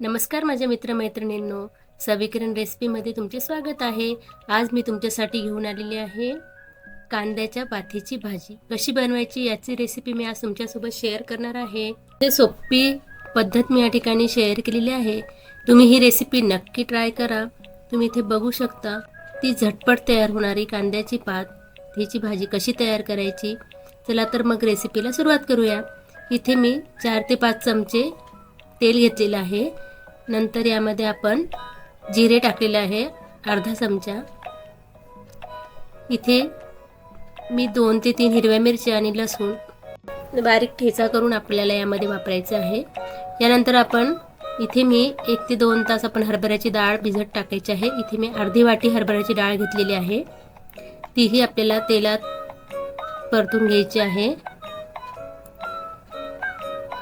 नमस्कार माझ्या मित्रमैत्रिणींनो, सविकिरण रेसिपीमध्ये तुमचे स्वागत आहे। आज मी तुमच्यासाठी घेऊन आलेली आहे कांद्याच्या पाथीची भाजी। कशी बनवायची याची रेसिपी मी आज तुमच्यासोबत शेअर करणार आहे। ते सोपी पद्धत मी या ठिकाणी शेअर केलेली आहे। तुम्ही ही रेसिपी नक्की ट्राय करा। तुम्ही इथे बघू शकता ती झटपट तयार होणारी कांद्याची पाथीची भाजी कशी तयार करायची। चला तर मग रेसिपीला सुरुवात करूया। इथे मी 4 ते 5 चमचे तेल घेतलेलं आहे। नंतर यामध्ये आपण जिरे टाकलेले आहे अर्धा चमचा। इथे मी 2 ते 3 हिरव्या मिरच्या आणि लसूण बारीक ठेचा करून आपल्याला यामध्ये वापरायचे आहे। यानंतर आपण इथे मी 1 ते 2 तास आपण हरभऱ्याची डाळ भिजत टाकायची आहे। इथे मी अर्धी वाटी हरभऱ्याची डाळ घेतलेली आहे, तीही आपल्याला तेलात परतून घ्यायची आहे।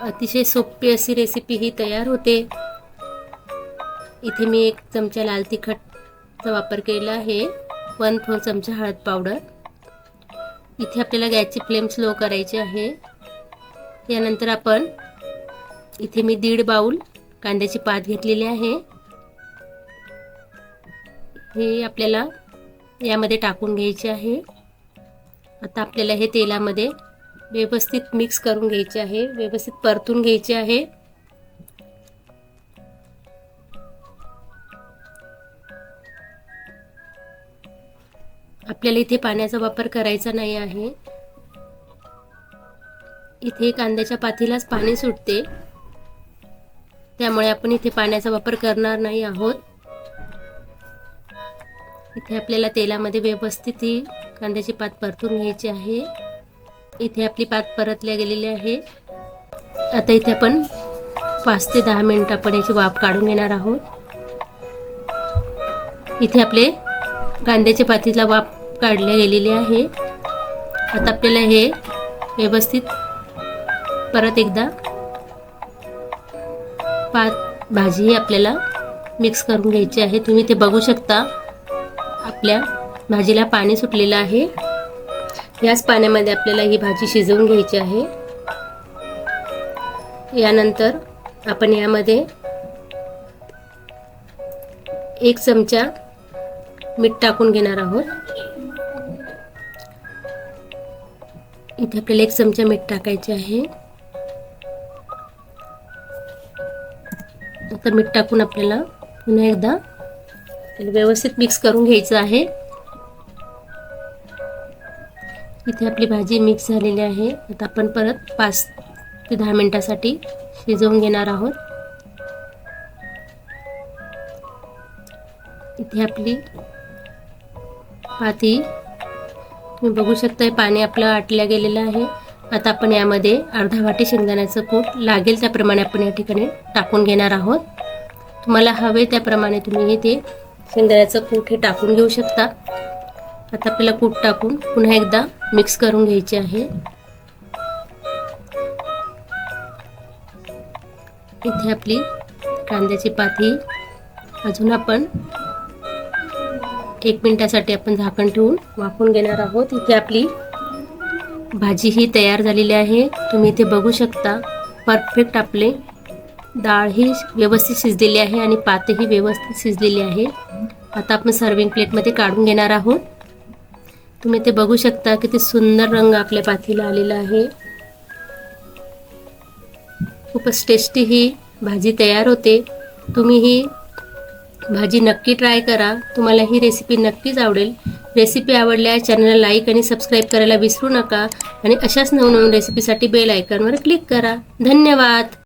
अतिशय सोपी अशी रेसिपी ही तयार होते। इथे मी 1 चमचा लाल तिखटचा वापर केला आहे, 1/4 चमचा हळद पावडर। इथे आपल्याला गॅसची फ्लेम स्लो करायची आहे। यानंतर आपण इथे मी 1.5 बाउल कांद्याची पात घेतलेली आहे, हे आपल्याला यामध्ये टाकून घ्यायचे आहे। आता आपल्याला हे तेलामध्ये व्यवस्थित मिक्स करून घ्यायचे आहे, व्यवस्थित परतून घ्यायचे आहे। आपल्याला इथे पाण्याचा वापर करायचा नाही आहे। इथे कांद्याच्या पातीलाच पाणी सुटते, त्यामुळे आपण इथे पाण्याचा वापर करणार नाही आहोत। इथे आपल्याला तेलामध्ये व्यवस्थित ही कांद्याची पात परतून घ्यायची आहे। इथे आपली पात परतल्या गेलेली आहे। आता इथे आपण 5 ते 10 मिनिट आपण याची वाफ काढून घेणार आहोत। इथे आपले कांद्याच्या पातीला वाफ काढल्या गेलेली आहे। आता आपल्याला हे व्यवस्थित परत एकदा भाजी आपल्याला मिक्स करून घ्यायची आहे। तुम्ही ते बघू शकता आपल्या भाजीला पाणी सुटलेलं आहे। याच पाण्यामध्ये आपल्याला ही भाजी शिजवून घ्यायची आहे। यानंतर आपण यामध्ये 1 चमचा मीठ टाकून घेणार आहोत। इथे आपल्याला 1 चमचा मीठ टाकायचे आहे। आता मीठ टाकून आपल्याला पुन्हा एकदा व्यवस्थित मिक्स करून घ्यायचं आहे। इथे आपली भाजी मिक्स झालेली आहे। आता आपण परत 5 ते 10 मिनिटांसाठी शिजवून घेणार आहोत। इथे आपली पाती तुम्ही बघू शकता, पाणी आपलं आटल्या गेलेलं आहे। आता आपण यामध्ये अर्धा वाटी शेंगदाण्याचं कूट लागेल त्याप्रमाणे आपण या ठिकाणी टाकून घेणार आहोत। तुम्हाला हवे त्याप्रमाणे तुम्ही हे ते शेंगदाण्याचं कूट हे टाकून घेऊ शकता। आता आपल्याला कूट टाकून पुन्हा एकदा मिक्स करून घ्यायचे आहे। इथे आपली कांद्याची पाती अजून आपण 1 मिनिटासाठी आपण झाकण ठेवून वाफवून घेणार आहोत। इथे आपली भाजी ही तयार झालेली आहे। तुम्ही इथे बघू शकता परफेक्ट आपले डाळ ही व्यवस्थित शिजलेली आहे आणि पातही व्यवस्थित शिजलेली आहे। आता आपण सर्विंग प्लेटमध्ये काढून घेणार आहोत। तुम्ही ते बघू शकता किती सुंदर रंग आपल्या पातीला आलेला आहे। खूपच टेस्टी ही भाजी तयार होते। तुम्ही ही भाजी नक्की ट्राय करा, तुम्हाला ही रेसिपी नक्कीच आवडेल। रेसिपी आवडल्यास चॅनलला लाईक आणि सबस्क्राईब करायला विसरू नका आणि अशाच नवनवीन रेसिपीसाठी बेल आयकॉनवर क्लिक करा। धन्यवाद।